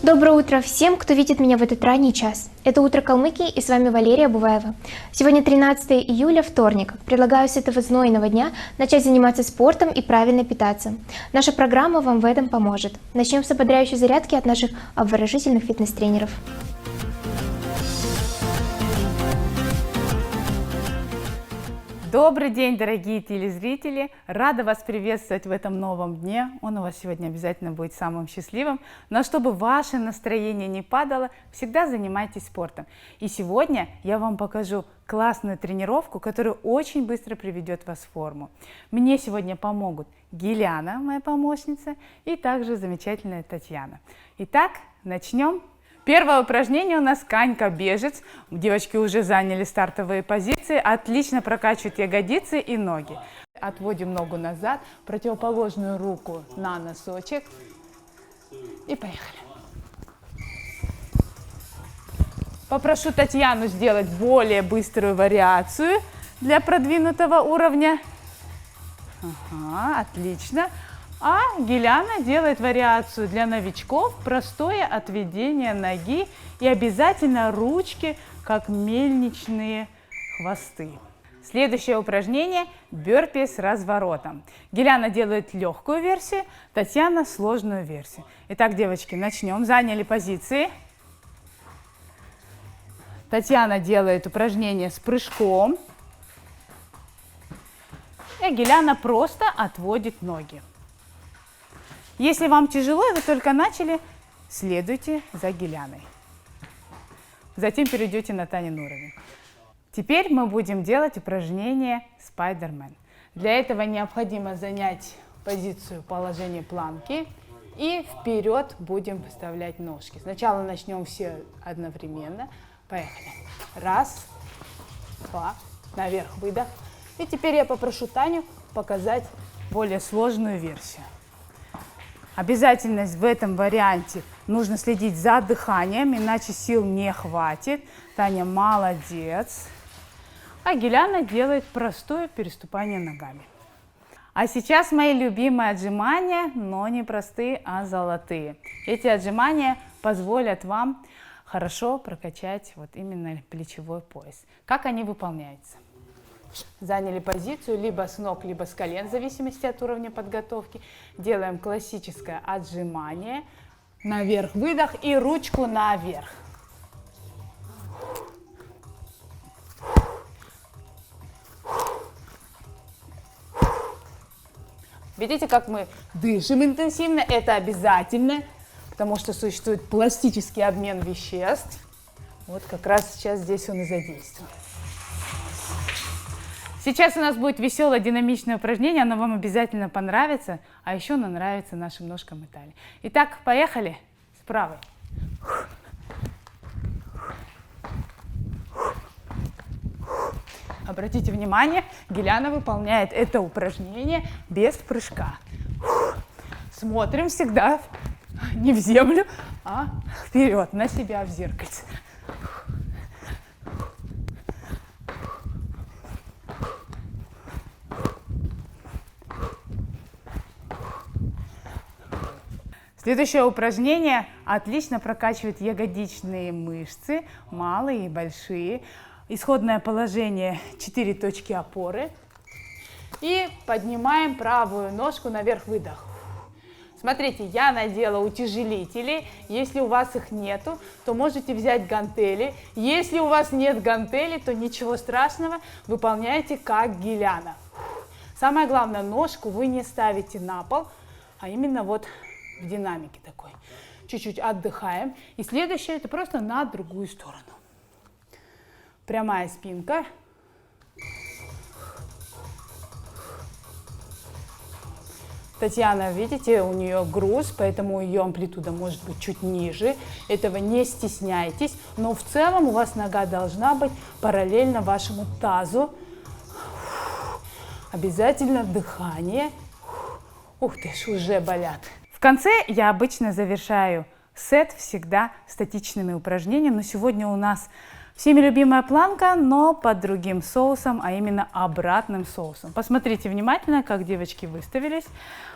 Доброе утро всем, кто видит меня в этот ранний час. Это «Утро Калмыкии» и с вами Валерия Буваева. Сегодня 13 июля, вторник. Предлагаю с этого знойного дня начать заниматься спортом и правильно питаться. Наша программа вам в этом поможет. Начнем с ободряющей зарядки от наших обворожительных фитнес-тренеров. Добрый день, дорогие телезрители! Рада вас приветствовать в этом новом дне. Он у вас сегодня обязательно будет самым счастливым. Но чтобы ваше настроение не падало, всегда занимайтесь спортом. И сегодня я вам покажу классную тренировку, которая очень быстро приведет вас в форму. Мне сегодня помогут Гиляна, моя помощница, и также замечательная Татьяна. Итак, начнем. Первое упражнение у нас конька-бежец. Девочки уже заняли стартовые позиции. Отлично прокачивают ягодицы и ноги. Отводим ногу назад, противоположную руку на носочек. И поехали. Попрошу Татьяну сделать более быструю вариацию для продвинутого уровня. Ага, отлично. А Гиляна делает вариацию для новичков, простое отведение ноги и обязательно ручки, как мельничные хвосты. Следующее упражнение – бёрпи с разворотом. Гиляна делает легкую версию, Татьяна – сложную версию. Итак, девочки, начнем. Заняли позиции. Татьяна делает упражнение с прыжком. И Гиляна просто отводит ноги. Если вам тяжело, и вы только начали, следуйте за Гиляной. Затем перейдете на Танин уровень. Теперь мы будем делать упражнение Spider-Man. Для этого необходимо занять позицию положения планки и вперед будем выставлять ножки. Сначала начнем все одновременно. Поехали. Раз, два, наверх, выдох. И теперь я попрошу Таню показать более сложную версию. Обязательно в этом варианте нужно следить за дыханием, иначе сил не хватит. Таня молодец. А Гиляна делает простое переступание ногами. А сейчас мои любимые отжимания, но не простые, а золотые. Эти отжимания позволят вам хорошо прокачать вот именно плечевой пояс. Как они выполняются? Заняли позицию либо с ног, либо с колен, в зависимости от уровня подготовки. Делаем классическое отжимание. Наверх выдох и ручку наверх. Видите, как мы дышим интенсивно? Это обязательно, потому что существует пластический обмен веществ. Вот как раз сейчас здесь он и задействован. Сейчас у нас будет веселое динамичное упражнение, оно вам обязательно понравится, а еще оно нравится нашим ножкам и талии. Итак, поехали с правой. Обратите внимание, Гиляна выполняет это упражнение без прыжка. Смотрим всегда не в землю, а вперед, на себя в зеркальце. Следующее упражнение отлично прокачивает ягодичные мышцы, малые и большие. Исходное положение 4 точки опоры. И поднимаем правую ножку наверх, выдох. Смотрите, я надела утяжелители. Если у вас их нету, то можете взять гантели. Если у вас нет гантелей, то ничего страшного, выполняйте как Гиляна. Самое главное, ножку вы не ставите на пол, а именно вот в динамике такой. Чуть-чуть отдыхаем. И следующее, это просто на другую сторону. Прямая спинка. Татьяна, видите, у нее груз, поэтому ее амплитуда может быть чуть ниже. Этого не стесняйтесь. Но в целом у вас нога должна быть параллельно вашему тазу. Обязательно дыхание. Ух ты ж, уже болят. В конце я обычно завершаю сет всегда статичными упражнениями, но сегодня у нас Всеми любимая планка, но под другим соусом, а именно обратным соусом. Посмотрите внимательно, как девочки выставились.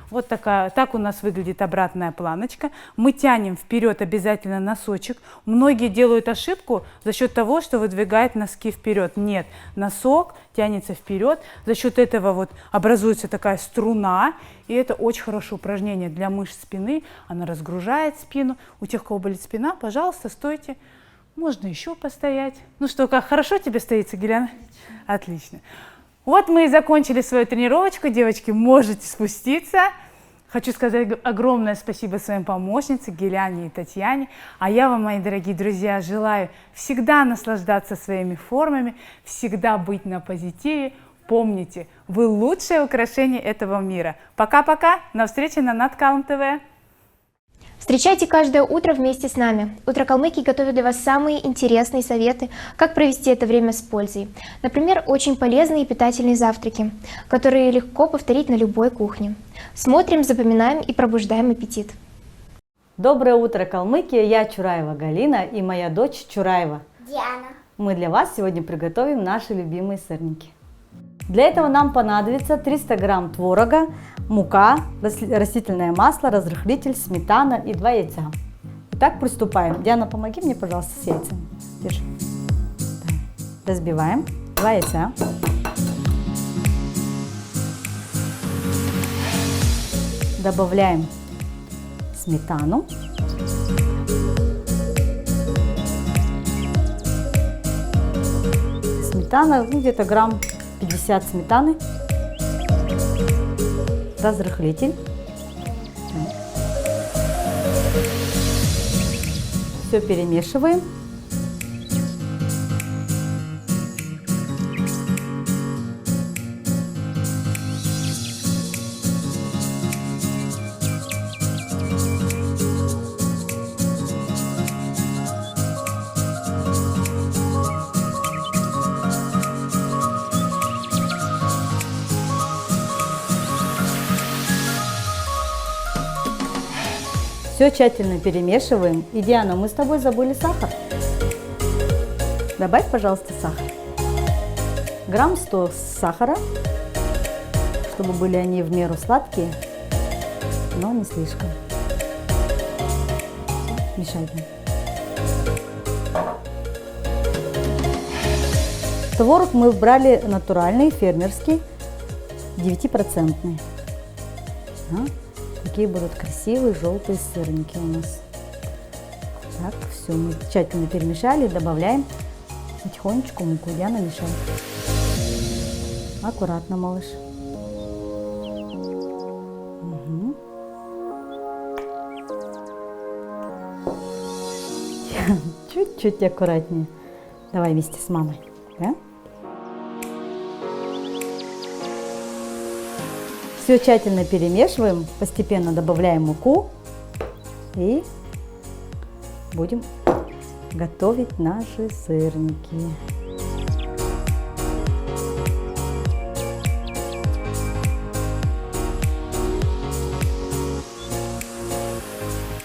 Вот так у нас выглядит обратная планочка. Мы тянем вперед обязательно носочек. Многие делают ошибку за счет того, что выдвигают носки вперед. Нет, носок тянется вперед. За счет этого вот образуется такая струна. И это очень хорошее упражнение для мышц спины. Она разгружает спину. У тех, у кого болит спина, пожалуйста, стойте. Можно еще постоять. Ну что, как хорошо тебе стоится, Геляна? Отлично. Вот мы и закончили свою тренировочку. Девочки, можете спуститься. Хочу сказать огромное спасибо своим помощницам Геляне и Татьяне. А я вам, мои дорогие друзья, желаю всегда наслаждаться своими формами, всегда быть на позитиве. Помните, вы лучшее украшение этого мира. Пока-пока. До встречи на Наткалм ТВ. Встречайте каждое утро вместе с нами. Утро Калмыкии готовит для вас самые интересные советы, как провести это время с пользой. Например, очень полезные и питательные завтраки, которые легко повторить на любой кухне. Смотрим, запоминаем и пробуждаем аппетит. Доброе утро, Калмыкия! Я Чураева Галина и моя дочь Чураева Диана. Мы для вас сегодня приготовим наши любимые сырники. Для этого нам понадобится 300 грамм творога, мука, растительное масло, разрыхлитель, сметана и 2 яйца. Итак, приступаем. Диана, помоги мне, пожалуйста, с яйцами. Держи. Разбиваем 2 яйца. Добавляем сметану. Сметана, где-то грамм 50 сметаны. Разрыхлитель. Все перемешиваем. Все тщательно перемешиваем. И, Диана, мы с тобой забыли сахар. Добавь, пожалуйста, сахар. Грамм 100 сахара, чтобы были они в меру сладкие, но не слишком. Мешаем. Творог мы брали натуральный, фермерский, 9%. Такие будут красивые желтые сырники у нас. Так, все, мы тщательно перемешали, добавляем потихонечку муку. Диана мешает. Аккуратно, малыш. Угу. Чуть-чуть аккуратнее. Давай вместе с мамой. Да? Все тщательно перемешиваем, постепенно добавляем муку и будем готовить наши сырники.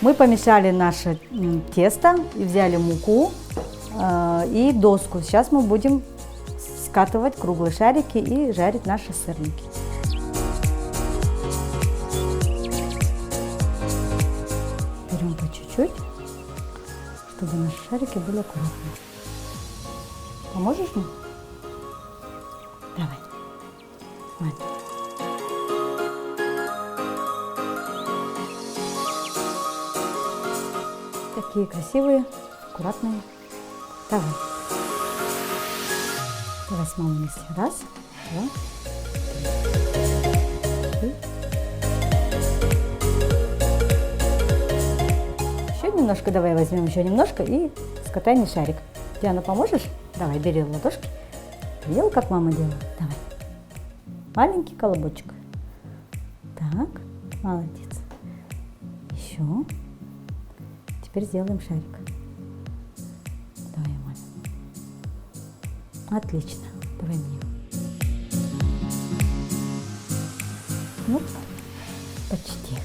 Мы помешали наше тесто и взяли муку и доску. Сейчас мы будем скатывать круглые шарики и жарить наши сырники. Берем по чуть-чуть, чтобы наши шарики были аккуратные. Поможешь мне? Давай. Ладно. Такие красивые, аккуратные. Давай. Давай с мамой вместе. Раз, два, три. Еще немножко, давай возьмем еще немножко и скатаем шарик. Диана, поможешь? Давай, бери ладошки. Видел, как мама делала? Давай. Маленький колобочек. Так, молодец. Еще. Теперь сделаем шарик. Давай, мама. Отлично. Давай мне. Ну, почти.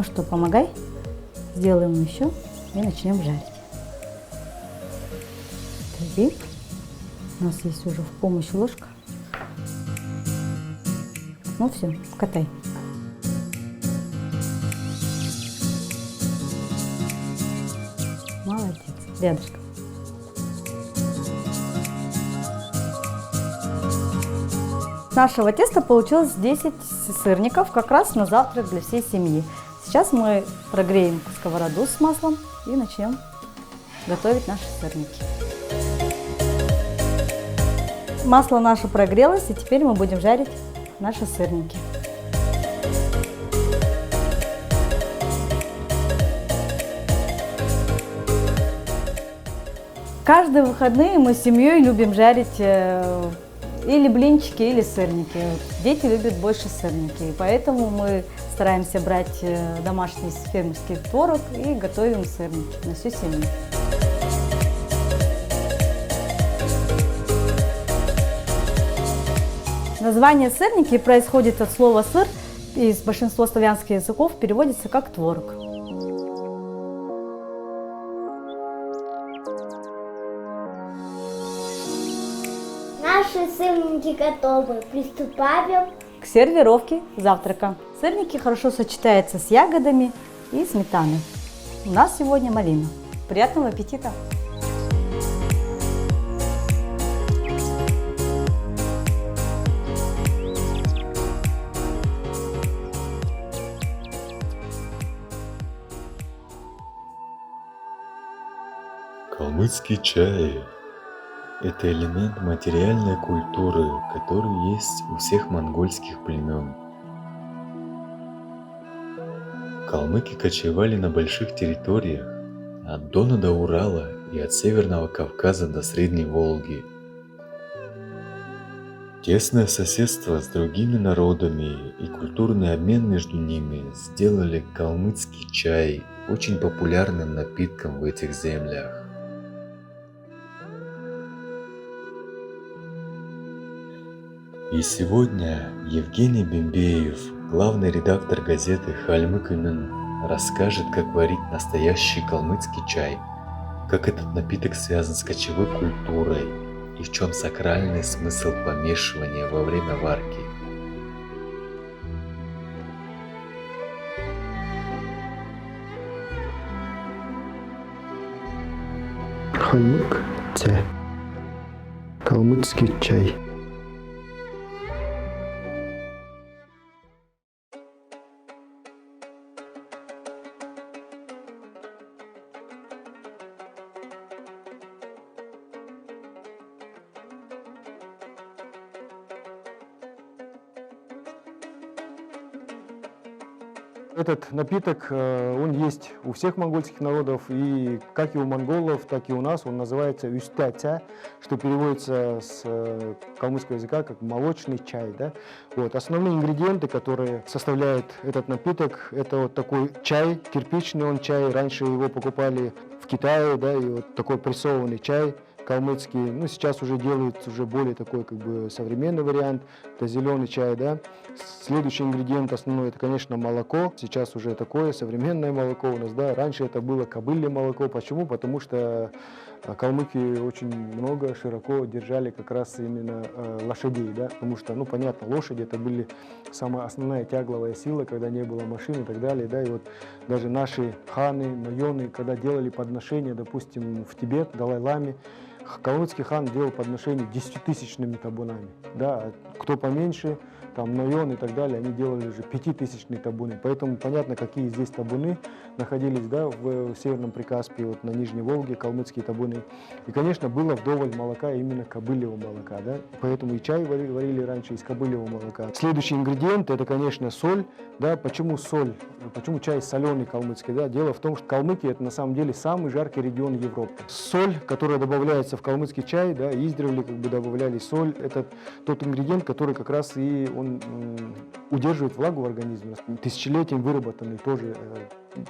Ну что, помогай. Сделаем еще и начнем жарить. Теперь у нас есть уже в помощь ложка. Ну все, катай. Молодец, рядышком. С нашего теста получилось 10 сырников, как раз на завтрак для всей семьи. Сейчас мы прогреем сковороду с маслом и начнем готовить наши сырники. Масло наше прогрелось, и теперь мы будем жарить наши сырники. Каждые выходные мы с семьей любим жарить или блинчики, или сырники. Дети любят больше сырники, и поэтому мы стараемся брать домашний фермерский творог и готовим сырники на всю семью. Название сырники происходит от слова «сыр», и из большинства славянских языков переводится как «творог». Наши сырники готовы. Приступаем. К сервировке завтрака. Сырники хорошо сочетаются с ягодами и сметаной. У нас сегодня малина. Приятного аппетита! Калмыцкий чай – это элемент материальной культуры, который есть у всех монгольских племен. Калмыки кочевали на больших территориях, от Дона до Урала и от Северного Кавказа до Средней Волги. Тесное соседство с другими народами и культурный обмен между ними сделали калмыцкий чай очень популярным напитком в этих землях. И сегодня Евгений Бембеев, главный редактор газеты «Калмык Үнүн», расскажет, как варить настоящий калмыцкий чай, как этот напиток связан с кочевой культурой и в чем сакральный смысл помешивания во время варки. Калмык це калмыцкий чай. Этот напиток, он есть у всех монгольских народов, и как и у монголов, так и у нас он называется «үстяця», что переводится с калмыцкого языка как «молочный чай». Да? Вот. Основные ингредиенты, которые составляют этот напиток, это вот такой чай, кирпичный он чай, раньше его покупали в Китае, да, и вот такой прессованный чай калмыцкий, ну сейчас уже делают уже более такой как бы современный вариант, это зеленый чай, да. Следующий ингредиент основной это, конечно, молоко, сейчас уже такое современное молоко у нас, да, раньше это было кобылье молоко, почему? Потому что калмыки очень много, широко держали как раз именно лошадей, да, потому что, ну понятно, лошади это были самая основная тягловая сила, когда не было машин и так далее, да, и вот даже наши ханы, нойоны, когда делали подношения, допустим, в Тибет, Далай-ламе, калмыцкий хан делал подношения 10-тысячными табунами, да, кто поменьше, там нойон и так далее, они делали уже 5000-е табуны, поэтому понятно, какие здесь табуны находились, да, в Северном Прикаспии, вот на Нижней Волге, калмыцкие табуны, и, конечно, было вдоволь молока, именно кобыльего молока, да, поэтому и чай варили раньше из кобыльего молока. Следующий ингредиент, это, конечно, соль, да, почему соль, почему чай соленый калмыцкий, да, дело в том, что калмыки это на самом деле самый жаркий регион Европы. Соль, которая добавляется в калмыцкий чай, да, издревле как бы добавляли соль, это тот ингредиент, который как раз и он удерживает влагу в организме. Тысячелетием выработанный тоже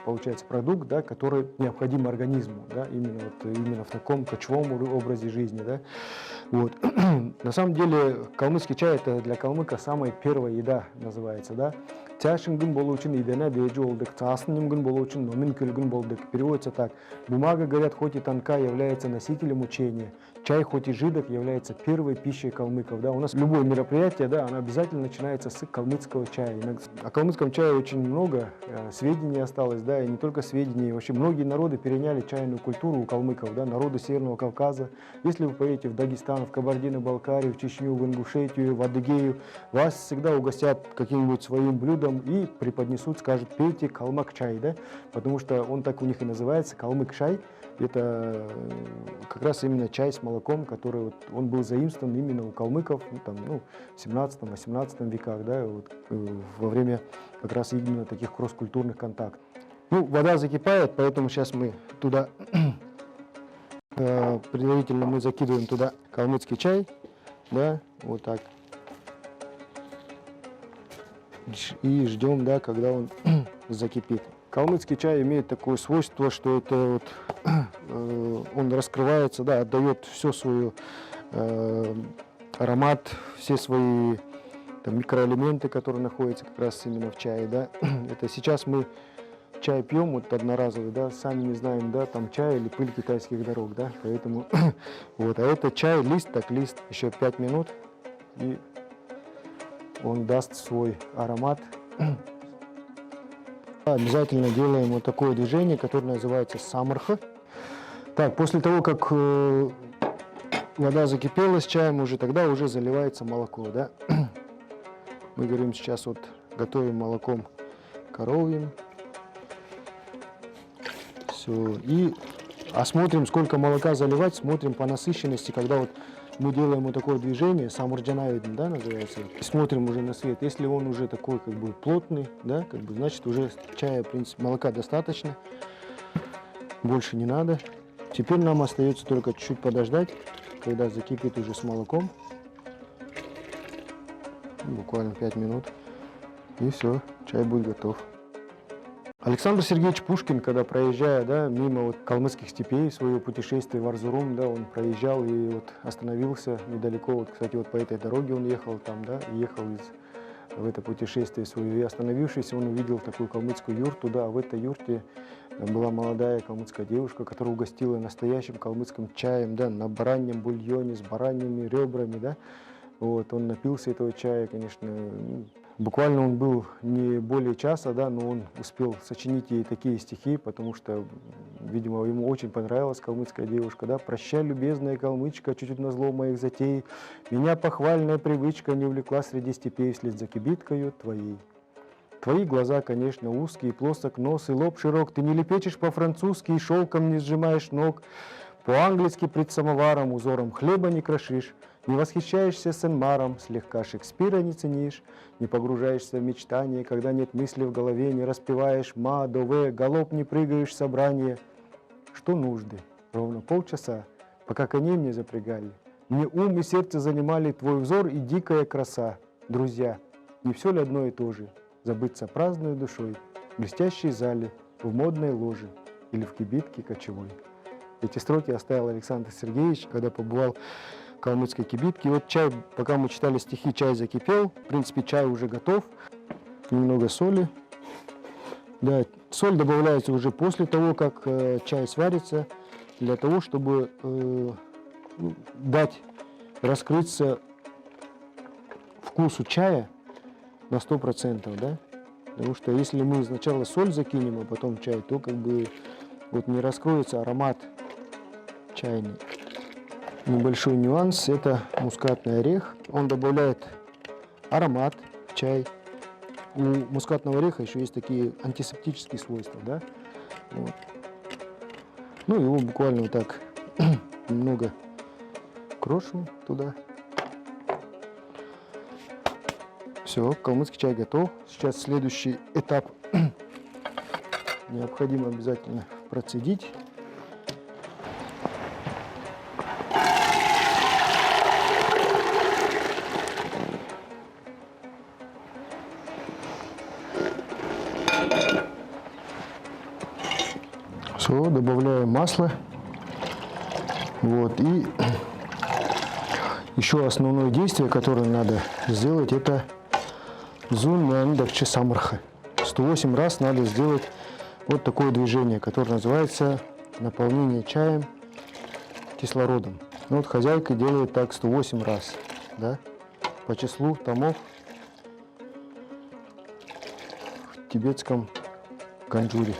получается продукт, да, который необходим организму, да, именно в таком кочевом образе жизни. Да. Вот. На самом деле калмыцкий чай это для калмыка самая первая еда называется. Да. Тяшингын болучин идена бежи олдык, цаснымгын болучин номин көлгын болдык. Переводится так. Бумага, говорят, хоть и тонка, является носителем учения. Чай, хоть и жидок, является первой пищей калмыков. Да. У нас любое мероприятие, да, оно обязательно начинается с калмыцкого чая. О калмыцком чае очень много сведений осталось, да, и не только сведений. Вообще многие народы переняли чайную культуру у калмыков, да, народы Северного Кавказа. Если вы поедете в Дагестан, в Кабардино-Балкарию, в Чечню, в Ингушетию, в Адыгею, вас всегда угостят каким-нибудь своим блюдом и преподнесут, скажут, пейте калмак чай, да, потому что он так у них и называется, калмык чай. Это как раз именно чай с молоком, который вот, он был заимствован именно у калмыков в 17-18 веках, да, вот, во время как раз именно таких кросс-культурных контактов. Ну, вода закипает, поэтому сейчас мы туда, предварительно мы закидываем туда калмыцкий чай, да, вот так. И ждем, да, когда он закипит. Калмыцкий чай имеет такое свойство, что это вот, он раскрывается, да, отдает все свой аромат, все свои там, микроэлементы, которые находятся как раз именно в чае, да. Это сейчас мы чай пьем, вот одноразовый, да, сами не знаем, да, там чай или пыль китайских дорог, да, поэтому вот, а это чай, лист, так лист, еще 5 минут, и он даст свой аромат. Обязательно делаем вот такое движение, которое называется самарха. Так, после того, как вода закипела с чаем, уже тогда уже заливается молоко, да. Мы говорим сейчас вот готовим молоком коровьим. Все. И осмотрим, сколько молока заливать, смотрим по насыщенности, когда вот мы делаем вот такое движение, самурджанавиден, да, называется. Смотрим уже на свет. Если он уже такой как бы плотный, да, как бы, значит уже чая, в принципе, молока достаточно. Больше не надо. Теперь нам остается только чуть-чуть подождать, когда закипит уже с молоком. Буквально 5 минут. И все, чай будет готов. Александр Сергеевич Пушкин, когда проезжая, да, мимо вот калмыцких степей, в свое путешествие в Арзурум, да, он проезжал и вот остановился недалеко, вот, кстати, вот по этой дороге он ехал там, да, ехал в это путешествие свое, и остановившись, он увидел такую калмыцкую юрту, да, а в этой юрте была молодая калмыцкая девушка, которая угостила настоящим калмыцким чаем, да, на бараньем бульоне с бараньими ребрами, да. Вот, он напился этого чая, конечно, буквально он был не более часа, да, но он успел сочинить ей такие стихи, потому что, видимо, ему очень понравилась калмыцкая девушка, да. «Прощай, любезная калмычка, чуть-чуть назло моих затей, меня похвальная привычка не увлекла среди степей вслед за кибиткою твоей. Твои глаза, конечно, узкие, плосок нос и лоб широк, ты не лепечешь по-французски и шелком не сжимаешь ног, по-английски пред самоваром узором хлеба не крошишь, не восхищаешься Сен-Маром, слегка Шекспира не ценишь, не погружаешься в мечтание, когда нет мысли в голове, не распеваешь ма, дове, галоп не прыгаешь в собрание. Что нужды? Ровно полчаса, пока коней мне запрягали. Мне ум и сердце занимали твой взор и дикая краса. Друзья, не все ли одно и то же? Забыться праздной душой, в блестящей зале, в модной ложе или в кибитке кочевой. Эти строки оставил Александр Сергеевич, когда побывал в калмыцкой кибитке. И вот чай, пока мы читали стихи, чай закипел. В принципе, чай уже готов. Немного соли. Да, соль добавляется уже после того, как чай сварится, для того, чтобы дать раскрыться вкусу чая на 100%, да? Потому что если мы сначала соль закинем, а потом чай, то как бы вот не раскроется аромат чайный. Небольшой нюанс – это мускатный орех. Он добавляет аромат в чай. У мускатного ореха еще есть такие антисептические свойства, да? Вот. Ну, его буквально вот так немного крошим туда. Все, калмыцкий чай готов. Сейчас следующий этап. Необходимо обязательно процедить. Все, добавляем масло. Вот, и еще основное действие, которое надо сделать, это зун-мяндакчи самарха. 108 раз надо сделать вот такое движение, которое называется наполнение чаем кислородом. Ну, вот хозяйка делает так 108 раз, да, по числу томов в тибетском Ганджуре.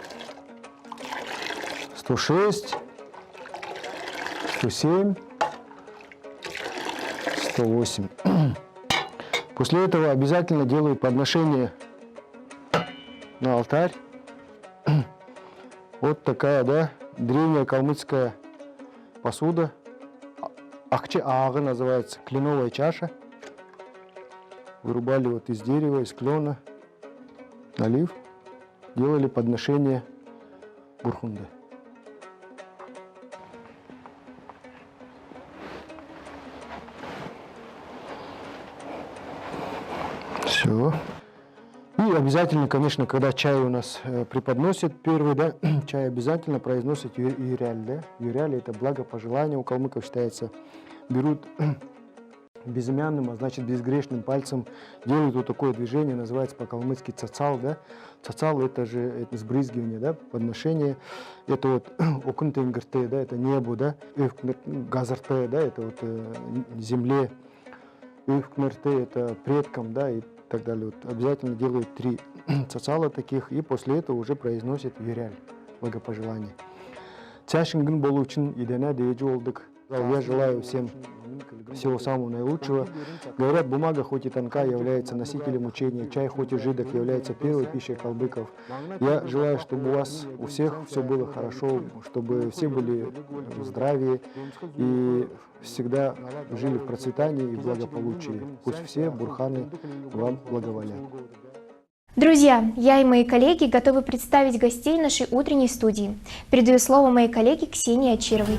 106, 107, 108. После этого обязательно делают подношение на алтарь. Вот такая, да, древняя калмыцкая посуда. Ахче ага называется, кленовая чаша. Вырубали вот из дерева, из клена, налив, делали подношение бурхунда. Все. И обязательно, конечно, когда чай у нас преподносят первый, да, чай обязательно произносят юряль, да. Юряль — это благопожелание, у калмыков считается. Берут безымянным, а значит безгрешным пальцем, делают вот такое движение, называется по-калмыцки цацал, да. Цацал — это же это сбрызгивание, да, подношение. Это вот окунтенгрте, да, это небо, да. Газарте, да, это вот земле. Öfkmerte — это предкам, да, и так далее. Вот обязательно делают 3 цацала таких, и после этого уже произносят юряль, благопожелание. Цяшингын болу үшін идене дейджи олдык. Я желаю всем всего самого наилучшего. Говорят, бумага хоть и тонка, является носителем учения, чай хоть и жидок, является первой пищей калмыков. Я желаю, чтобы у вас, у всех все было хорошо, чтобы все были в здравии и всегда жили в процветании и благополучии. Пусть все бурханы вам благоволят. Друзья, я и мои коллеги готовы представить гостей нашей утренней студии. Передаю слово моей коллеге Ксении Очировой.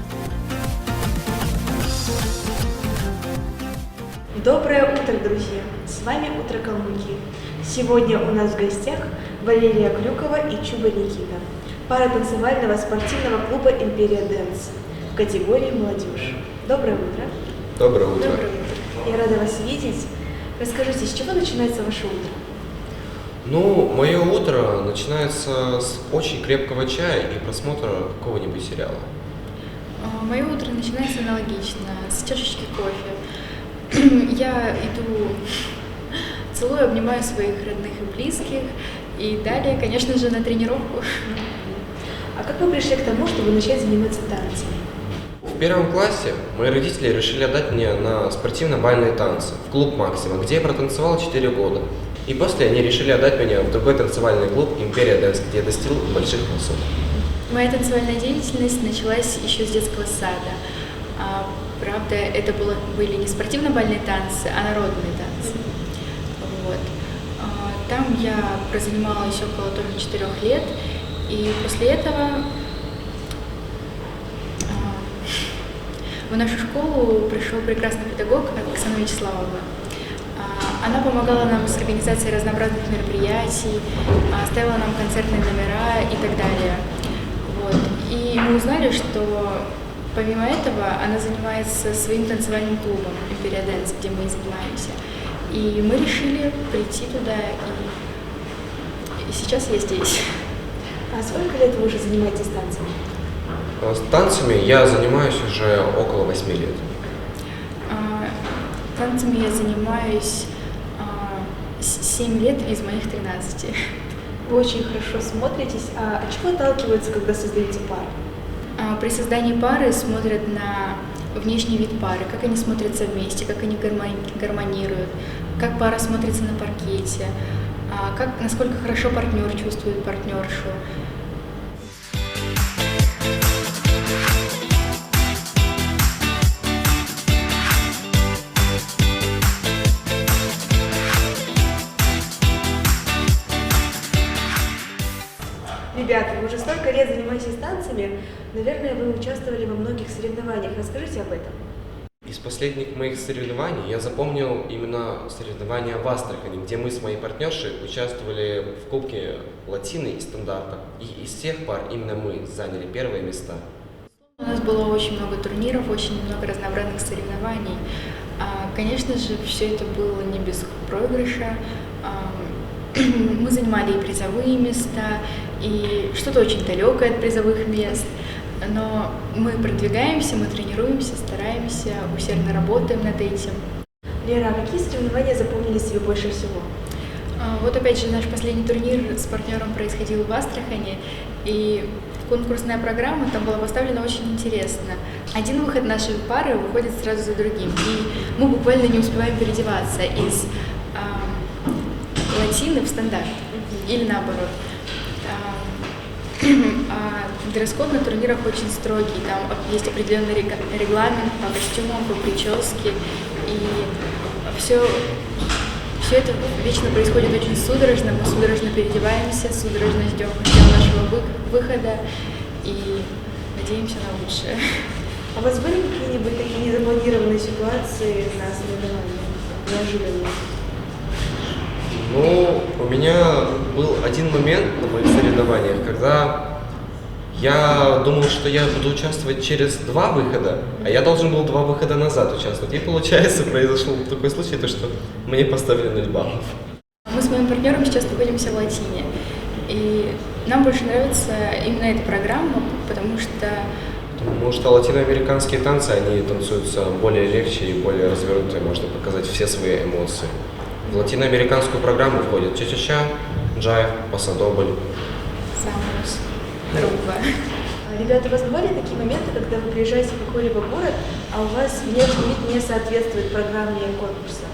Доброе утро, друзья! С вами «Утро Калмыкии». Сегодня у нас в гостях Валерия Крюкова и Чуба Никита, пара танцевального спортивного клуба «Империя Дэнс» в категории «Молодежь». Доброе утро! Доброе утро! Доброе утро! Я рада вас видеть. Расскажите, с чего начинается ваше утро? Ну, мое утро начинается с очень крепкого чая и просмотра какого-нибудь сериала. Мое утро начинается аналогично, с чашечки кофе. Я иду, целую, обнимаю своих родных и близких, и далее, конечно же, на тренировку. А как вы пришли к тому, чтобы начать заниматься танцами? В первом классе мои родители решили отдать меня на спортивно-бальные танцы в клуб «Максима», где я протанцевал 4 года. И после они решили отдать меня в другой танцевальный клуб «Империя Дэнс», где я достиг больших высот. Моя танцевальная деятельность началась еще с детского сада. Правда, это были не спортивно-бальные танцы, а народные танцы. Вот. Там я прозанималась около только 4 лет, и после этого в нашу школу пришел прекрасный педагог Оксана Вячеславовна. Она помогала нам с организацией разнообразных мероприятий, ставила нам концертные номера и так далее. Вот. И мы узнали, что помимо этого она занимается своим танцевальным клубом «Империя Дэнс», где мы и занимаемся. И мы решили прийти туда, и сейчас я здесь. А сколько лет вы уже занимаетесь танцами? С танцами я занимаюсь уже около 8 лет. Танцами я занимаюсь 7 лет из моих 13. Вы очень хорошо смотритесь. А от чего отталкиваются, когда создаются пары? При создании пары смотрят на внешний вид пары, как они смотрятся вместе, как они гармонируют, как пара смотрится на паркете, насколько хорошо партнер чувствует партнершу. Ребята, вы уже столько лет занимаетесь танцами, наверное, вы участвовали во многих соревнованиях. Расскажите об этом. Из последних моих соревнований я запомнил именно соревнования в Астрахани, где мы с моей партнершей участвовали в Кубке Латины и стандарта. И из всех пар именно мы заняли первые места. У нас было очень много турниров, очень много разнообразных соревнований. Конечно же, все это было не без проигрыша. Мы занимали и призовые места, и что-то очень далекое от призовых мест. Но мы продвигаемся, мы тренируемся, стараемся, усердно работаем над этим. Лера, а какие соревнования запомнились тебе больше всего? Вот опять же наш последний турнир с партнером происходил в Астрахани, и конкурсная программа там была поставлена очень интересно. Один выход нашей пары выходит сразу за другим, и мы буквально не успеваем переодеваться из латины в стандарт, или наоборот. Дресс-код на турнирах очень строгий, там есть определенный регламент по костюмам, по прическе, и все это вечно происходит очень судорожно, мы судорожно переодеваемся, судорожно ждем нашего выхода и надеемся на лучшее. А у вас были какие-нибудь такие незапланированные ситуации на соревнованиях, неожиданные? Ну, у меня был один момент на моих соревнованиях, когда я думал, что я буду участвовать через 2 выхода, а я должен был 2 выхода назад участвовать. И получается, произошел такой случай, то, что мне поставили 0 баллов. Мы с моим партнером сейчас находимся в Латине, и нам больше нравится именно эта программа, потому что латиноамериканские танцы, они танцуются более легче и более развернутые, можно показать все свои эмоции. В латиноамериканскую программу входит ча-ча-ча, джайв, пасадобль. самос, rumba. Ребята, у вас бывали такие моменты, когда вы приезжаете в какой-либо город, а у вас внешний вид не соответствует программе конкурса?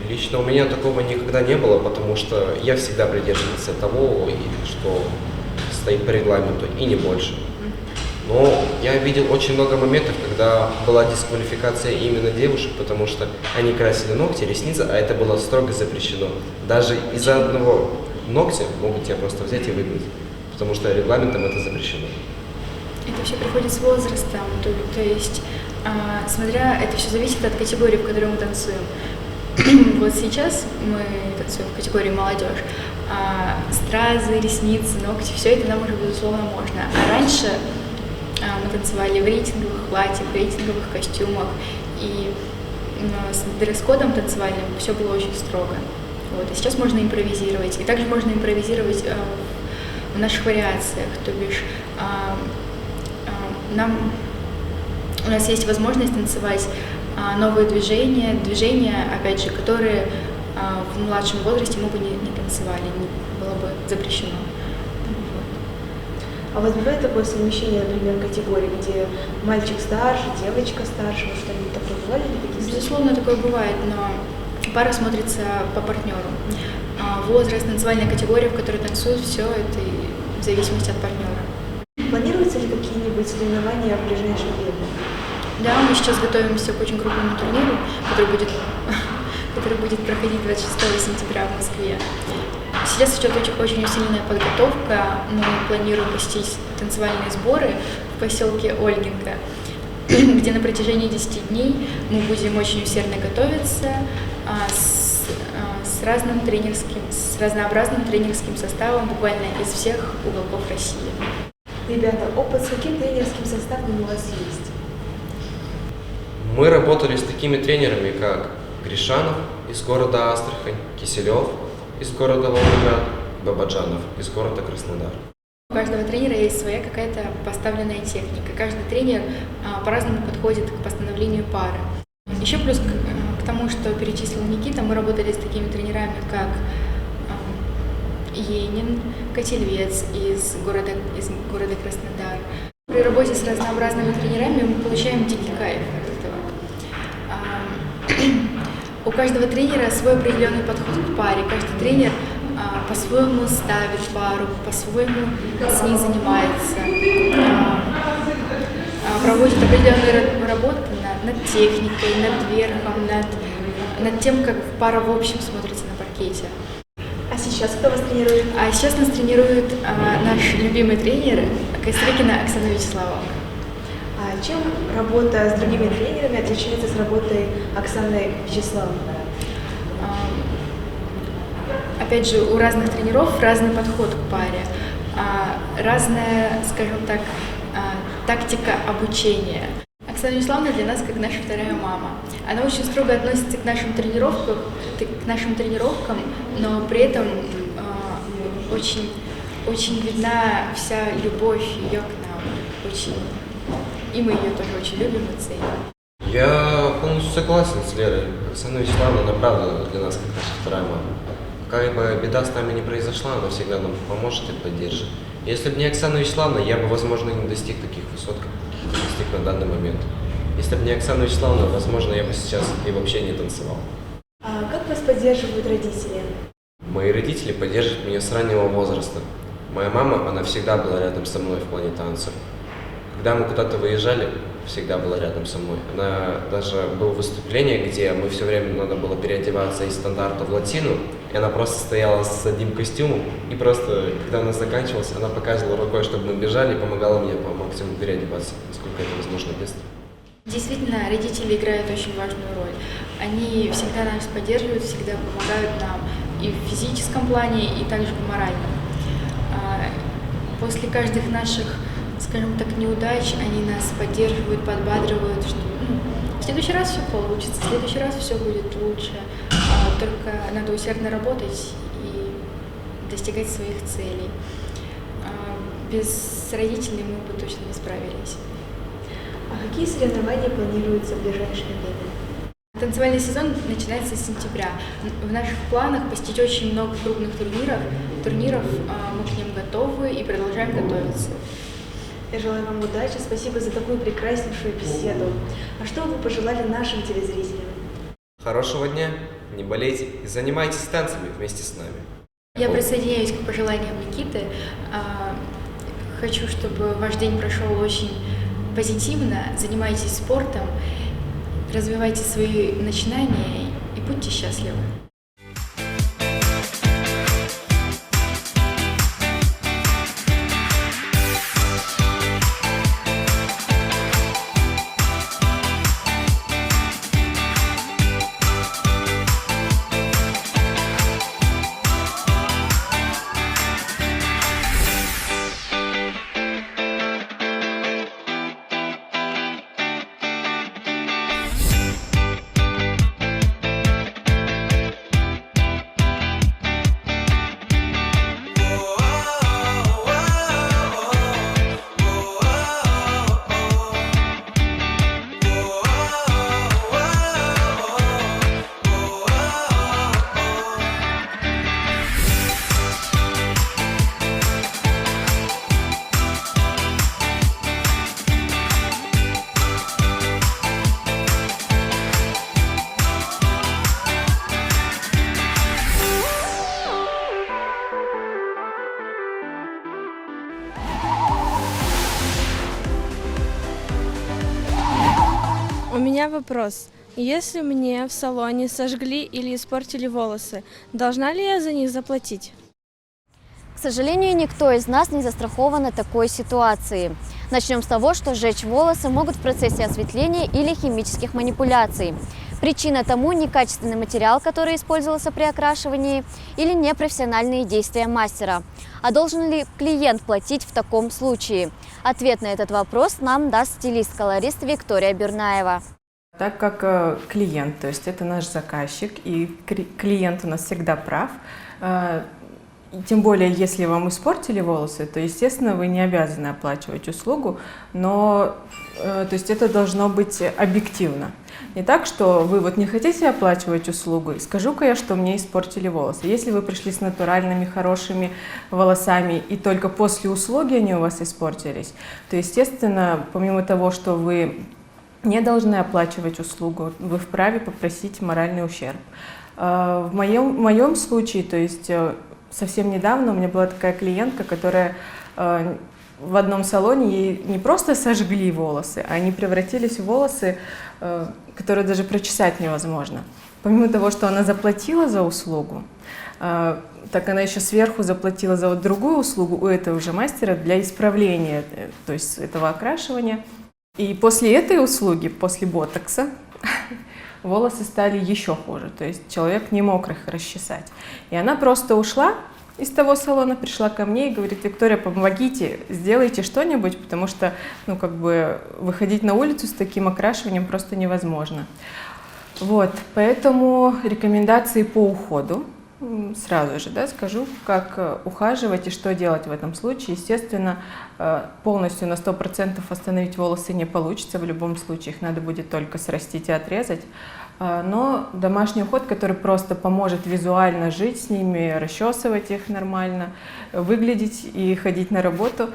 Лично у меня такого никогда не было, потому что я всегда придерживался того, что стоит по регламенту, и не больше. Но я видел очень много моментов, когда была дисквалификация именно девушек, потому что они красили ногти, ресницы, а это было строго запрещено. Даже из-за одного ногтя могут тебя просто взять и выгнать, потому что регламентом это запрещено. Это все приходит с возрастом, то есть, это все зависит от категории, в которой мы танцуем. Вот сейчас мы танцуем в категории молодежь, стразы, ресницы, ногти, все это нам уже безусловно можно. А раньше мы танцевали в рейтинговых платьях, в рейтинговых костюмах, и с дресс-кодом танцевальным все было очень строго. Вот. И сейчас можно импровизировать. И также можно импровизировать в наших вариациях, то бишь у нас есть возможность танцевать новые движения, опять же, которые в младшем возрасте мы бы не танцевали, было бы запрещено. А у вас бывает такое совмещение, например, категорий, где мальчик старше, девочка старше, вот что-нибудь такое бывали ли такие случаи? Безусловно, такое бывает, но пара смотрится по партнеру. Возраст, танцевальная категория, в которой танцуют, все это в зависимости от партнера. Планируются ли какие-нибудь соревнования в ближайшее время? Да, мы сейчас готовимся к очень крупному турниру, который будет проходить 26 сентября в Москве. Сейчас идет очень усиленная подготовка. Мы планируем посетить танцевальные сборы в поселке Ольгинка, где на протяжении 10 дней мы будем очень усердно готовиться с разнообразным тренерским составом буквально из всех уголков России. Ребята, опыт с каким тренерским составом у вас есть? Мы работали с такими тренерами, как Гришанов из города Астрахань, Киселев из города Волгоград, Бабаджанов из города Краснодар. У каждого тренера есть своя какая-то поставленная техника. Каждый тренер по-разному подходит к постановлению пары. Еще плюс к тому, что перечислил Никита, мы работали с такими тренерами, как Енин, Котельвец из города Краснодар. При работе с разнообразными тренерами мы получаем дикий кайф от этого. У каждого тренера свой определенный подход к паре. Каждый тренер по-своему ставит пару, по-своему с ней занимается, проводит определенные работы над техникой, над верхом, над тем, как пара в общем смотрится на паркете. А сейчас кто вас тренирует? А сейчас нас тренирует наш любимый тренер Кострыкина Оксана Вячеславовна. Чем работа с другими тренерами отличается с работой Оксаны Вячеславовны? Опять же, у разных тренеров разный подход к паре, разная, скажем так, тактика обучения. Оксана Вячеславовна для нас как наша вторая мама. Она очень строго относится к нашим тренировкам, но при этом очень видна вся любовь ее к нам. И мы ее тоже очень любим и ценим. Я полностью согласен с Лерой. Оксана Вячеславовна, она правда для нас как наша вторая мама. Какая бы беда с нами не произошла, она всегда нам поможет и поддержит. Если бы не Оксана Вячеславовна, я бы, возможно, не достиг таких высот, каких достиг на данный момент. Если бы не Оксана Вячеславовна, возможно, я бы сейчас и вообще не танцевал. А как вас поддерживают родители? Мои родители поддерживают меня с раннего возраста. Моя мама, она всегда была рядом со мной в плане танцев. Когда мы куда-то выезжали, всегда была рядом со мной. Она даже было выступление, где мы все время надо было переодеваться из стандарта в латину, и она просто стояла с одним костюмом, и просто, когда она заканчивалась, она показывала рукой, чтобы мы бежали, и помогала мне по максимуму переодеваться, насколько это возможно быстро. Действительно, родители играют очень важную роль. Они всегда нас поддерживают, всегда помогают нам и в физическом плане, и также в моральном. После каждых наших, скажем так, неудач они нас поддерживают, подбадривают, что в следующий раз все получится, в следующий раз все будет лучше. Только надо усердно работать и достигать своих целей. Без родителей мы бы точно не справились. А какие соревнования планируются в ближайшее время? Танцевальный сезон начинается с сентября. В наших планах посетить очень много крупных турниров. Мы к ним готовы и продолжаем готовиться. Я желаю вам удачи, спасибо за такую прекраснейшую беседу. А что вы пожелали нашим телезрителям? Хорошего дня, не болейте и занимайтесь танцами вместе с нами. Я присоединяюсь к пожеланиям Никиты. Хочу, чтобы ваш день прошел очень позитивно. Занимайтесь спортом, развивайте свои начинания и будьте счастливы. У меня вопрос. Если мне в салоне сожгли или испортили волосы, должна ли я за них заплатить? К сожалению, никто из нас не застрахован от такой ситуации. Начнем с того, что сжечь волосы могут в процессе осветления или химических манипуляций. Причина тому – некачественный материал, который использовался при окрашивании, или непрофессиональные действия мастера. А должен ли клиент платить в таком случае? Ответ на этот вопрос нам даст стилист-колорист Виктория Бюрнаева. Так как клиент, то есть это наш заказчик, и клиент у нас всегда прав, тем более, если вам испортили волосы, то, естественно, вы не обязаны оплачивать услугу, но то есть это должно быть объективно. Не так, что вы вот не хотите оплачивать услугу, скажу-ка я, что мне испортили волосы. Если вы пришли с натуральными, хорошими волосами, и только после услуги они у вас испортились, то, естественно, помимо того, что вы не должны оплачивать услугу, вы вправе попросить моральный ущерб. В моем случае, то есть совсем недавно у меня была такая клиентка, которая в одном салоне ей не просто сожгли волосы, а они превратились в волосы, которые даже прочесать невозможно. Помимо того, что она заплатила за услугу, так она еще сверху заплатила за вот другую услугу у этого же мастера для исправления, то есть этого окрашивания. И после этой услуги, после ботокса, волосы стали еще хуже. То есть человек не мог их расчесать. И она просто ушла из того салона, пришла ко мне и говорит: Виктория, помогите, сделайте что-нибудь, потому что, ну, как бы выходить на улицу с таким окрашиванием просто невозможно. Вот, поэтому рекомендации по уходу. Сразу же, да, скажу, как ухаживать и что делать в этом случае. Естественно, полностью на 100% восстановить волосы не получится, в любом случае их надо будет только срастить и отрезать. Но домашний уход, который просто поможет визуально жить с ними, расчесывать их нормально, выглядеть и ходить на работу,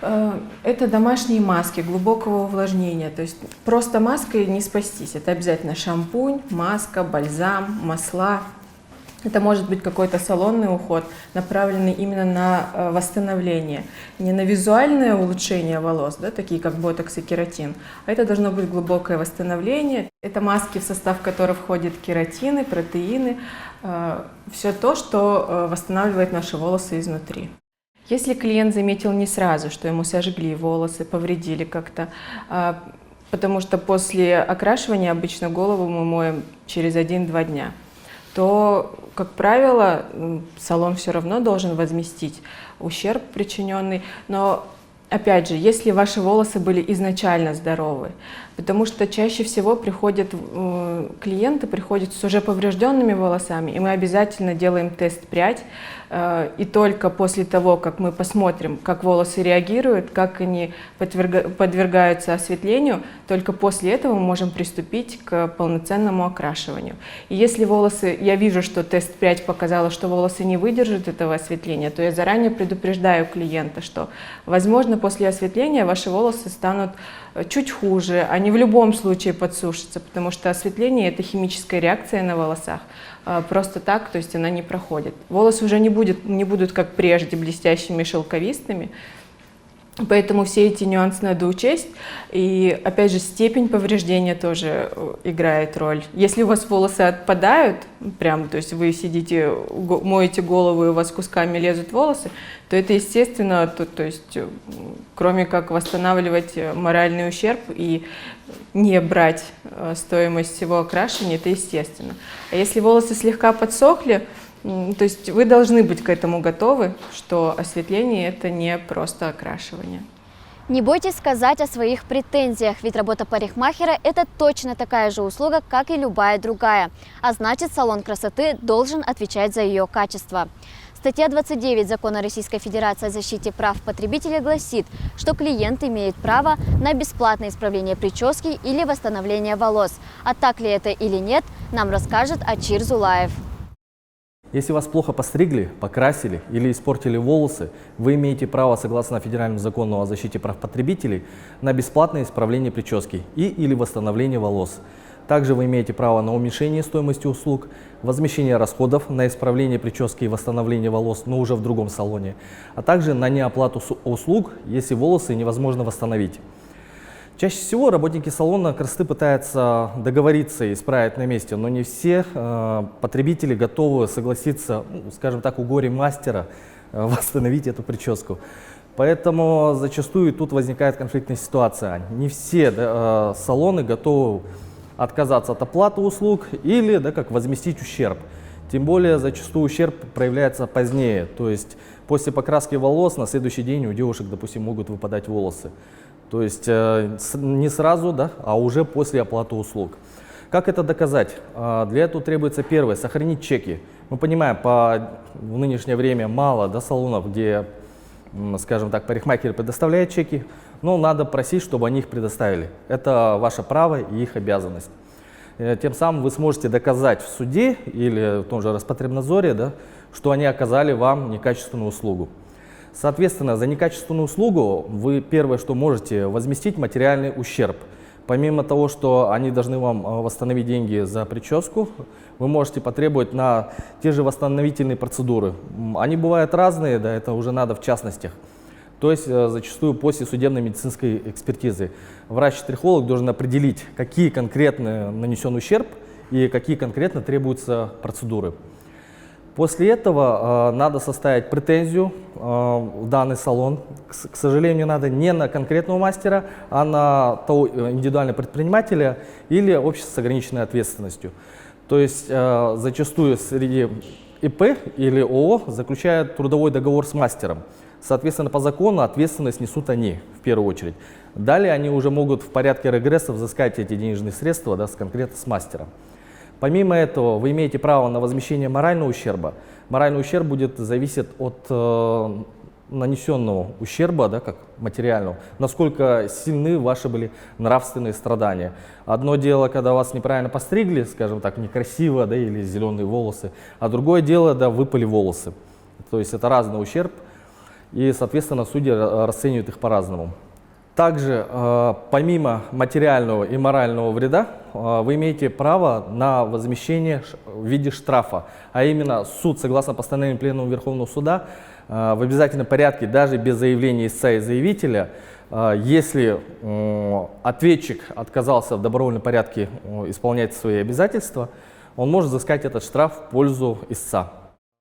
это домашние маски глубокого увлажнения. То есть просто маской не спастись. Это обязательно шампунь, маска, бальзам, масла. Это может быть какой-то салонный уход, направленный именно на восстановление, не на визуальное улучшение волос, да, такие как ботокс и кератин, а это должно быть глубокое восстановление. Это маски, в состав которых входят кератины, протеины, все то, что восстанавливает наши волосы изнутри. Если клиент заметил не сразу, что ему сожгли волосы, повредили как-то, потому что после окрашивания обычно голову мы моем через 1-2 дня, то, как правило, салон все равно должен возместить ущерб причиненный. Но, опять же, если ваши волосы были изначально здоровы, потому что чаще всего клиенты приходят с уже поврежденными волосами, и мы обязательно делаем тест прядь, и только после того, как мы посмотрим, как волосы реагируют, как они подвергаются осветлению, только после этого мы можем приступить к полноценному окрашиванию. И если я вижу, что тест прядь показала, что волосы не выдержат этого осветления, то я заранее предупреждаю клиента, что, возможно, после осветления ваши волосы станут чуть хуже, они в любом случае подсушатся, потому что осветление – это химическая реакция на волосах. Просто так, то есть она не проходит. Волосы уже не будут, как прежде, блестящими и шелковистыми, поэтому все эти нюансы надо учесть. И, опять же, степень повреждения тоже играет роль. Если у вас волосы отпадают, прям, то есть вы сидите, моете голову, и у вас кусками лезут волосы, то это, естественно, то есть, кроме как восстанавливать моральный ущерб и не брать стоимость всего окрашивания, это естественно. А если волосы слегка подсохли, то есть вы должны быть к этому готовы, что осветление – это не просто окрашивание. Не бойтесь сказать о своих претензиях, ведь работа парикмахера – это точно такая же услуга, как и любая другая. А значит, салон красоты должен отвечать за ее качество. Статья 29 Закона Российской Федерации о защите прав потребителей гласит, что клиент имеет право на бесплатное исправление прически или восстановление волос. А так ли это или нет, нам расскажет Ачир Зулаев. Если вас плохо постригли, покрасили или испортили волосы, вы имеете право, согласно Федеральному закону о защите прав потребителей, на бесплатное исправление прически или восстановление волос. Также вы имеете право на уменьшение стоимости услуг, возмещение расходов на исправление прически и восстановление волос, но уже в другом салоне, а также на неоплату услуг, если волосы невозможно восстановить. Чаще всего работники салона красоты пытаются договориться и исправить на месте, но не все потребители готовы согласиться, скажем так, у горе-мастера восстановить эту прическу. Поэтому зачастую тут возникает конфликтная ситуация. Не все салоны готовы отказаться от оплаты услуг или как возместить ущерб. Тем более зачастую ущерб проявляется позднее, то есть после покраски волос на следующий день у девушек, допустим, могут выпадать волосы. То есть не сразу, а уже после оплаты услуг. Как это доказать? Для этого требуется первое – сохранить чеки. Мы понимаем, в нынешнее время мало салонов, где, скажем так, парикмахер предоставляет чеки, но надо просить, чтобы они их предоставили. Это ваше право и их обязанность. Тем самым вы сможете доказать в суде или в том же Роспотребнадзоре, что они оказали вам некачественную услугу. Соответственно, за некачественную услугу вы первое, что можете, возместить материальный ущерб. Помимо того, что они должны вам восстановить деньги за прическу, вы можете потребовать на те же восстановительные процедуры. Они бывают разные, это уже надо в частностях. То есть зачастую после судебной медицинской экспертизы врач-штрихолог должен определить, какие конкретно нанесен ущерб и какие конкретно требуются процедуры. После этого надо составить претензию в данный салон. К сожалению, надо не на конкретного мастера, а на того индивидуального предпринимателя или общество с ограниченной ответственностью. То есть зачастую среди ИП или ООО заключают трудовой договор с мастером. Соответственно, по закону ответственность несут они в первую очередь. Далее они уже могут в порядке регресса взыскать эти денежные средства, да, конкретно с мастером. Помимо этого, вы имеете право на возмещение морального ущерба. Моральный ущерб будет зависеть от нанесенного ущерба, да, как материального, насколько сильны ваши были нравственные страдания. Одно дело, когда вас неправильно постригли, скажем так, некрасиво, да, или зеленые волосы, а другое дело, да, выпали волосы. То есть это разный ущерб, и, соответственно, судьи расценивают их по-разному. Также, помимо материального и морального вреда, вы имеете право на возмещение в виде штрафа, а именно суд, согласно постановлению Пленума Верховного Суда, в обязательном порядке, даже без заявления истца и заявителя, если ответчик отказался в добровольном порядке исполнять свои обязательства, он может взыскать этот штраф в пользу истца.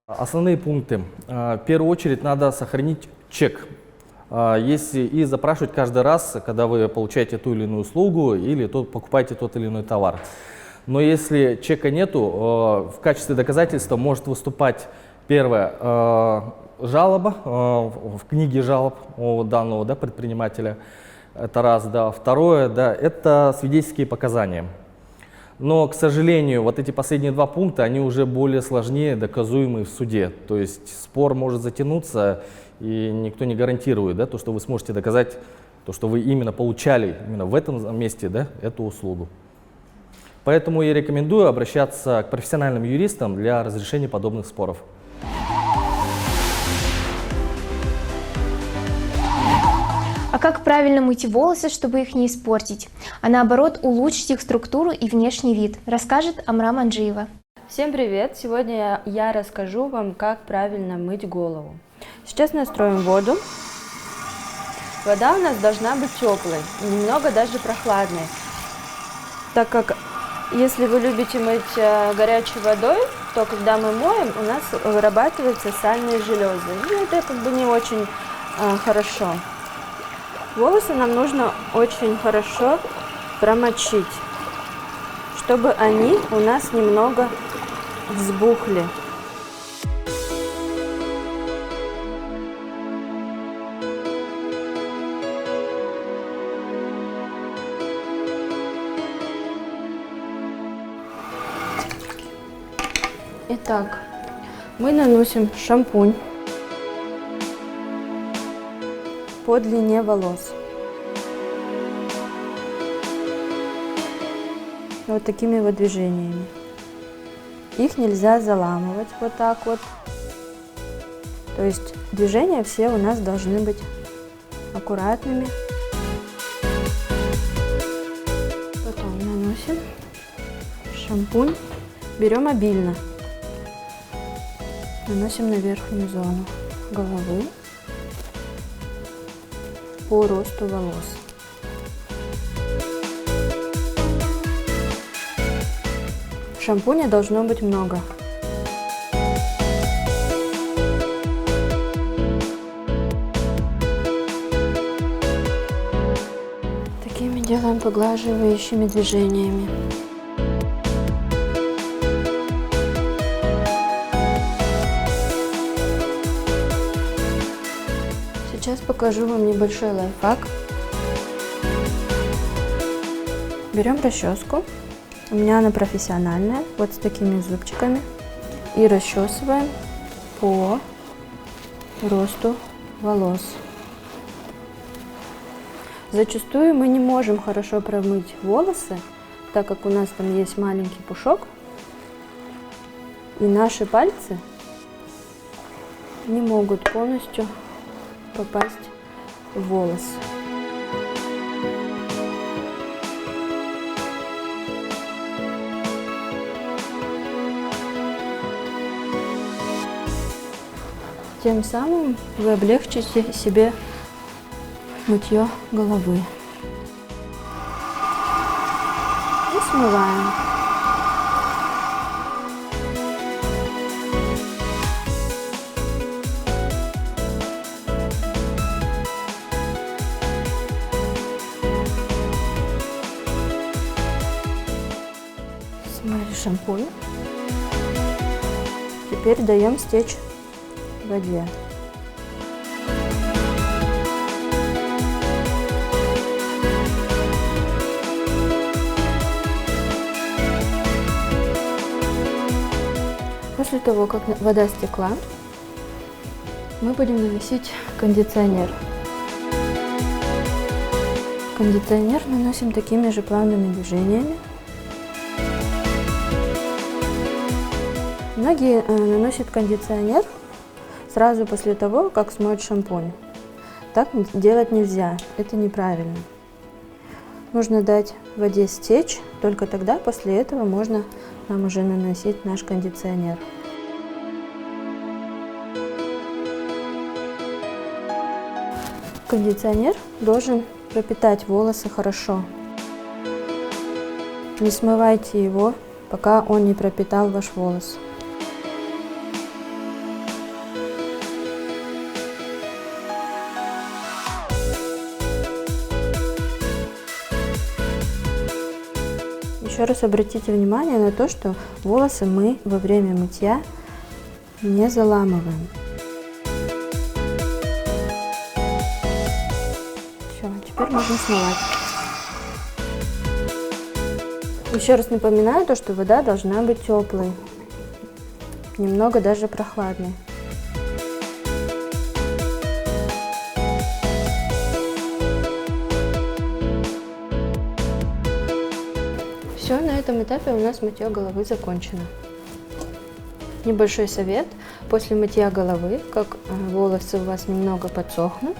Основные пункты. В первую очередь надо сохранить чек. Если и запрашивать каждый раз, когда вы получаете ту или иную услугу или покупаете тот или иной товар. Но если чека нету, в качестве доказательства может выступать первое жалоба в книге жалоб у данного, да, предпринимателя. Это раз, да. Второе, да, это свидетельские показания. Но, к сожалению, вот эти последние два пункта, они уже более сложнее доказуемые в суде. То есть спор может затянуться, и никто не гарантирует, да, то, что вы сможете доказать, то, что вы именно получали именно в этом месте, да, эту услугу. Поэтому я рекомендую обращаться к профессиональным юристам для разрешения подобных споров. А как правильно мыть волосы, чтобы их не испортить, а наоборот улучшить их структуру и внешний вид, расскажет Амрам Анджиева. Всем привет! Сегодня я расскажу вам, как правильно мыть голову. Сейчас настроим воду. Вода у нас должна быть теплой, немного даже прохладной, так как если вы любите мыть горячей водой, то когда мы моем, у нас вырабатываются сальные железы. И это как бы не очень хорошо. Волосы нам нужно очень хорошо промочить, чтобы они у нас немного взбухли. Итак, мы наносим шампунь по длине волос. Вот такими вот движениями. Их нельзя заламывать вот так вот. То есть движения все у нас должны быть аккуратными. Потом наносим шампунь. Берем обильно. Наносим на верхнюю зону головы по росту волос. Шампуня должно быть много. Такими делаем поглаживающими движениями. Сейчас покажу вам небольшой лайфхак. Берем расческу. У меня она профессиональная, вот с такими зубчиками. И расчесываем по росту волос. Зачастую мы не можем хорошо промыть волосы, так как у нас там есть маленький пушок. И наши пальцы не могут полностью попасть в волос. Тем самым вы облегчите себе мытье головы. И смываем. шампунь. Теперь даем стечь в воде. После того, как вода стекла, мы будем наносить кондиционер. Кондиционер наносим такими же плавными движениями. Многие наносят кондиционер сразу после того, как смоют шампунь. Так делать нельзя, это неправильно. Нужно дать воде стечь, только тогда после этого можно нам уже наносить наш кондиционер. Кондиционер должен пропитать волосы хорошо. Не смывайте его, пока он не пропитал ваш волос. Еще раз обратите внимание на то, что волосы мы во время мытья не заламываем. Все, теперь можно смывать. Еще раз напоминаю то, что вода должна быть теплой, немного даже прохладной. Все, на этом этапе у нас мытье головы закончено. Небольшой совет. После мытья головы, как волосы у вас немного подсохнут,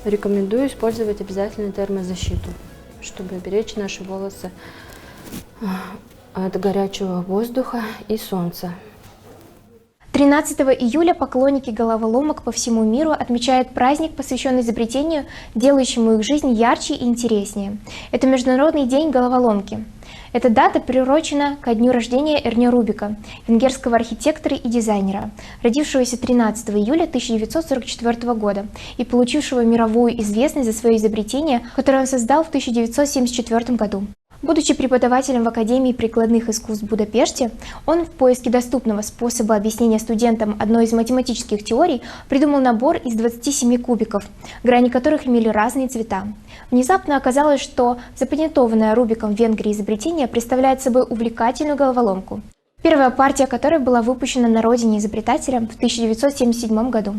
рекомендую использовать обязательно термозащиту, чтобы беречь наши волосы от горячего воздуха и солнца. 13 июля поклонники головоломок по всему миру отмечают праздник, посвященный изобретению, делающему их жизнь ярче и интереснее. Это Международный день головоломки. Эта дата приурочена ко дню рождения Эрне Рубика, венгерского архитектора и дизайнера, родившегося 13 июля 1944 года и получившего мировую известность за свое изобретение, которое он создал в 1974 году. Будучи преподавателем в Академии прикладных искусств в Будапеште, он в поиске доступного способа объяснения студентам одной из математических теорий придумал набор из 27 кубиков, грани которых имели разные цвета. Внезапно оказалось, что запатентованное Рубиком в Венгрии изобретение представляет собой увлекательную головоломку, первая партия которой была выпущена на родине изобретателя в 1977 году.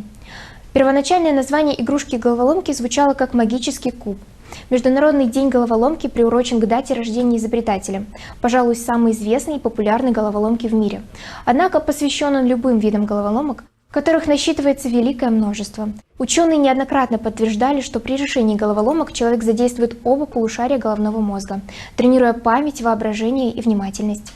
Первоначальное название игрушки-головоломки звучало как «магический куб». Международный день головоломки приурочен к дате рождения изобретателя, пожалуй, самой известной и популярной головоломки в мире. Однако посвящен он любым видам головоломок, которых насчитывается великое множество. Ученые неоднократно подтверждали, что при решении головоломок человек задействует оба полушария головного мозга, тренируя память, воображение и внимательность.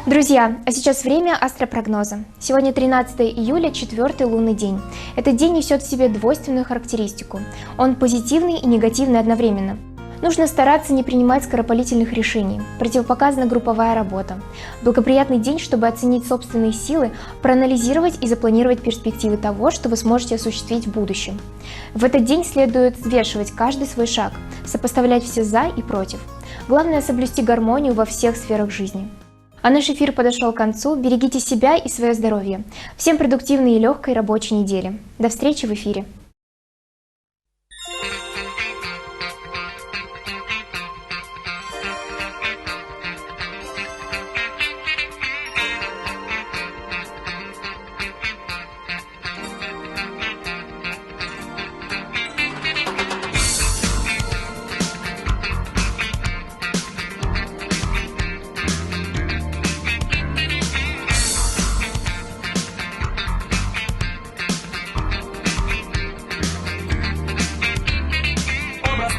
Друзья, а сейчас время астропрогноза. Сегодня 13 июля, 4-й лунный день. Этот день несет в себе двойственную характеристику. Он позитивный и негативный одновременно. Нужно стараться не принимать скоропалительных решений. Противопоказана групповая работа. Благоприятный день, чтобы оценить собственные силы, проанализировать и запланировать перспективы того, что вы сможете осуществить в будущем. В этот день следует взвешивать каждый свой шаг, сопоставлять все «за» и «против». Главное – соблюсти гармонию во всех сферах жизни. А наш эфир подошел к концу. Берегите себя и свое здоровье. Всем продуктивной и легкой рабочей недели. До встречи в эфире.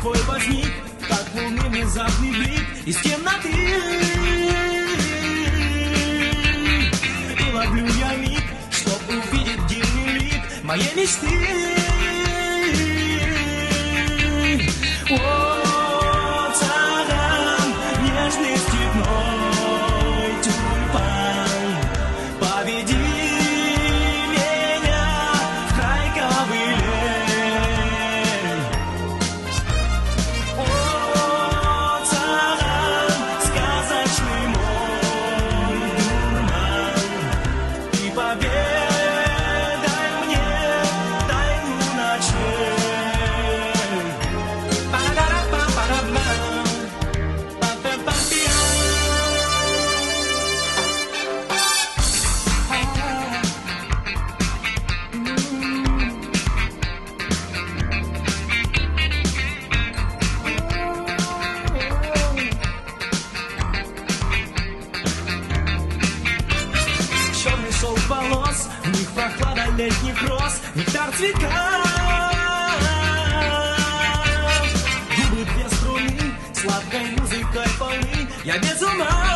Твой возник, как лунный внезапный блик из темноты. И ловлю я миг, чтоб увидеть дивный лик моей мечты. О, царам, нежный степной тюльпан, поведи меня в край ковылей. летних роз, нектар цветка. Губы две струны, сладкой музыкой полны. Я без ума